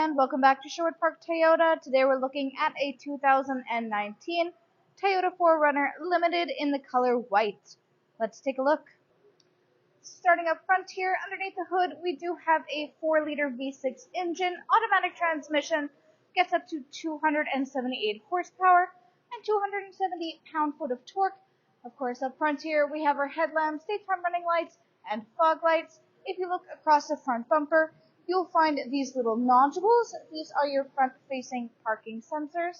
and welcome back to Sherwood Park Toyota. Today we're looking at a 2019 Toyota 4Runner Limited in the color white. Let's take a look. Starting up front here, underneath the hood, we do have a 4-liter V6 engine, automatic transmission, gets up to 278 horsepower and 270 pound-foot of torque. Of course, up front here, we have our headlamps, daytime running lights, and fog lights. If you look across the front bumper, you'll find these little nodules. These are your front-facing parking sensors.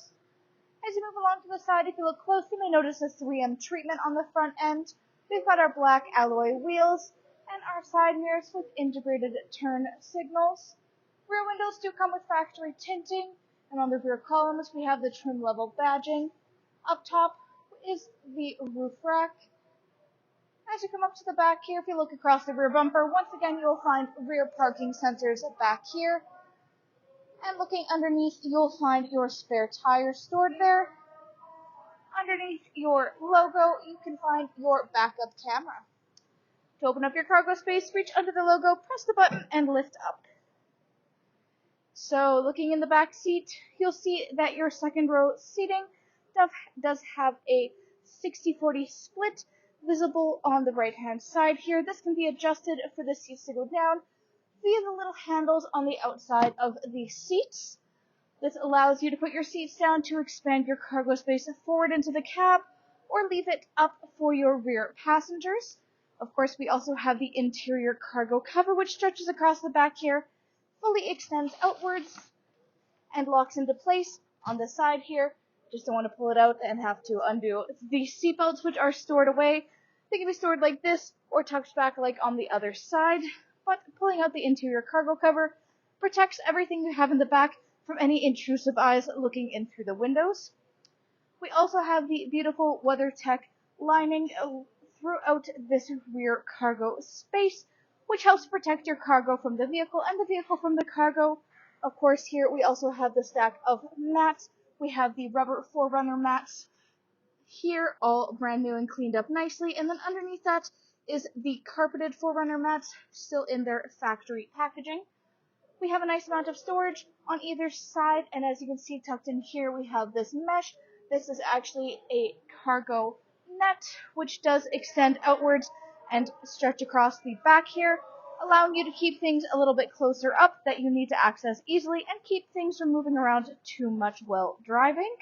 As you move along to the side, if you look close, you may notice a 3M treatment on the front end. We've got our black alloy wheels and our side mirrors with integrated turn signals. Rear windows do come with factory tinting, and on the rear columns, we have the trim level badging. Up top is the roof rack. As you come up to the back here, if you look across the rear bumper, once again you'll find rear parking sensors back here. And looking underneath, you'll find your spare tire stored there. Underneath your logo, you can find your backup camera. To open up your cargo space, reach under the logo, press the button, and lift up. So looking in the back seat, you'll see that your second row seating does have a 60-40 split visible on the right hand side here. This can be adjusted for the seats to go down via the little handles on the outside of the seats. This allows you to put your seats down to expand your cargo space forward into the cab or leave it up for your rear passengers. Of course, we also have the interior cargo cover, which stretches across the back here, fully extends outwards, and locks into place on the side here. Just don't want to pull it out and have to undo the seatbelts, which are stored away. They can be stored like this or tucked back like on the other side, but pulling out the interior cargo cover protects everything you have in the back from any intrusive eyes looking in through the windows. We also have the beautiful WeatherTech lining throughout this rear cargo space, which helps protect your cargo from the vehicle and the vehicle from the cargo. Of course, here we also have the stack of mats. We have the rubber 4Runner mats here, all brand new and cleaned up nicely. And then underneath that is the carpeted 4Runner mats, still in their factory packaging. We have a nice amount of storage on either side, and as you can see tucked in here, we have this mesh. This is actually a cargo net, which does extend outwards and stretch across the back here, allowing you to keep things a little bit closer up that you need to access easily and keep things from moving around too much while driving.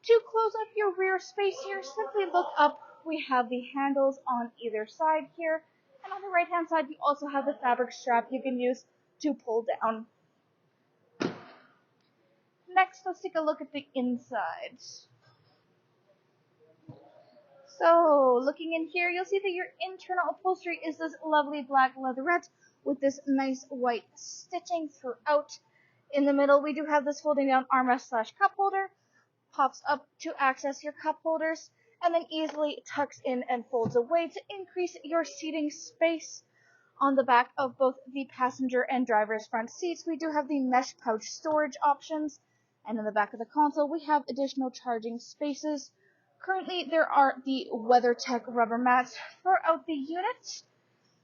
To close up your rear space here, simply look up. We have the handles on either side here, and on the right hand side you also have the fabric strap you can use to pull down. Next, let's take a look at the inside. So, looking in here, you'll see that your internal upholstery is this lovely black leatherette with this nice white stitching throughout. In the middle, we do have this folding down armrest / cup holder. Pops up to access your cup holders, and then easily tucks in and folds away to increase your seating space. On the back of both the passenger and driver's front seats, we do have the mesh pouch storage options, and in the back of the console, we have additional charging spaces. Currently, there are the WeatherTech rubber mats throughout the unit.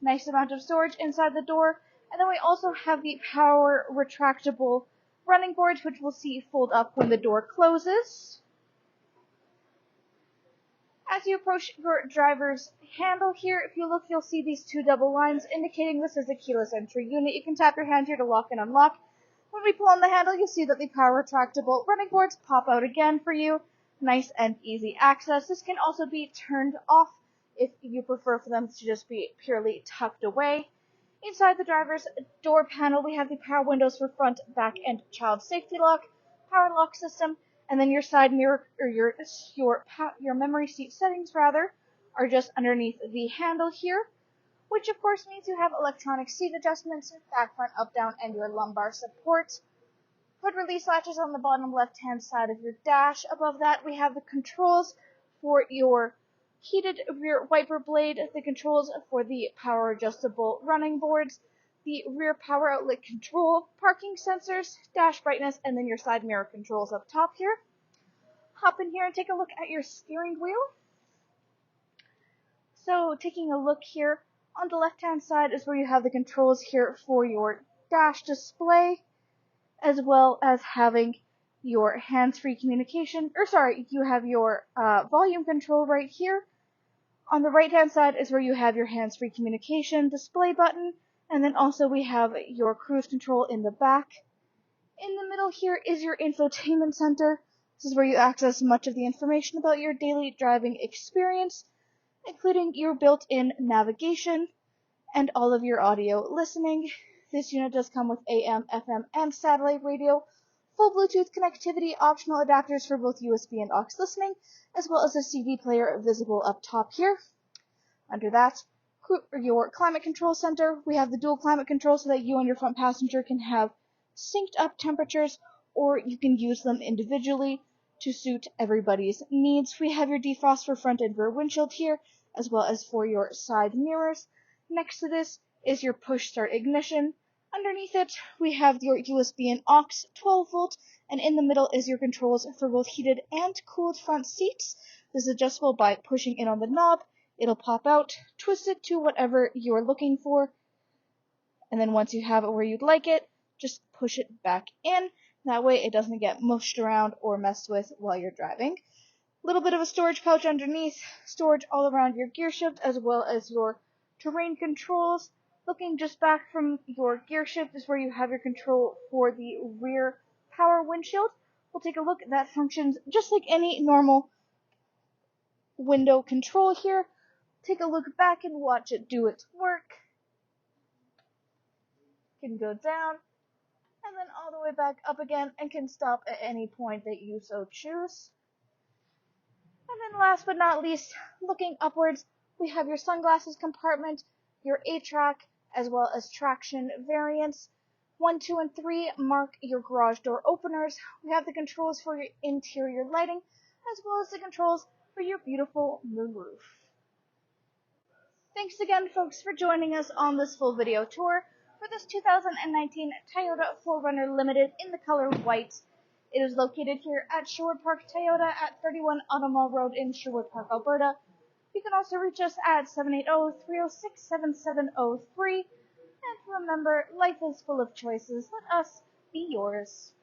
Nice amount of storage inside the door, and then we also have the power retractable running boards, which we'll see fold up when the door closes. As you approach your driver's handle here, if you look, you'll see these two double lines indicating this is a keyless entry unit. You can tap your hand here to lock and unlock. When we pull on the handle, you'll see that the power retractable running boards pop out again for you. Nice and easy access. This can also be turned off if you prefer for them to just be purely tucked away. Inside the driver's door panel, we have the power windows for front, back, and child safety lock, power lock system, and then your side mirror, or your memory seat settings rather, are just underneath the handle here, which of course means you have electronic seat adjustments, back, front, up, down, and your lumbar support. Hood release latches on the bottom left-hand side of your dash. Above that, we have the controls for your heated rear wiper blade, the controls for the power adjustable running boards, the rear power outlet control, parking sensors, dash brightness, and then your side mirror controls up top here. Hop in here and take a look at your steering wheel. So taking a look here, on the left hand side is where you have the controls here for your dash display. as well as having your hands-free communication, you have your volume control right here. On the right-hand side is where you have your hands-free communication display button, and then also we have your cruise control in the back. In the middle here is your infotainment center. This is where you access much of the information about your daily driving experience, including your built-in navigation and all of your audio listening. This unit does come with AM, FM, and satellite radio, full Bluetooth connectivity, optional adapters for both USB and aux listening, as well as a CD player visible up top here. Under that, your climate control center, we have the dual climate control so that you and your front passenger can have synced up temperatures, or you can use them individually to suit everybody's needs. We have your defrost for front and rear windshield here, as well as for your side mirrors. Next to this is your push start ignition. Underneath it, we have your USB and aux 12 volt, and in the middle is your controls for both heated and cooled front seats. This is adjustable by pushing in on the knob. It'll pop out, twist it to whatever you're looking for, and then once you have it where you'd like it, just push it back in. That way it doesn't get mushed around or messed with while you're driving. A little bit of a storage pouch underneath, storage all around your gear shift as well as your terrain controls. Looking just back from your gear shift is where you have your control for the rear power windshield. We'll take a look. That functions just like any normal window control here. Take a look back and watch it do its work. Can go down and then all the way back up again, and can stop at any point that you so choose. And then last but not least, looking upwards, we have your sunglasses compartment, your 8-track, as well as traction variants. 1, 2, and 3 mark your garage door openers. We have the controls for your interior lighting, as well as the controls for your beautiful moonroof. Thanks again, folks, for joining us on this full video tour for this 2019 Toyota 4Runner Limited in the color white. It is located here at Sherwood Park Toyota at 31 Automall Road in Sherwood Park, Alberta. You can also reach us at 780-306-7703. And remember, life is full of choices. Let us be yours.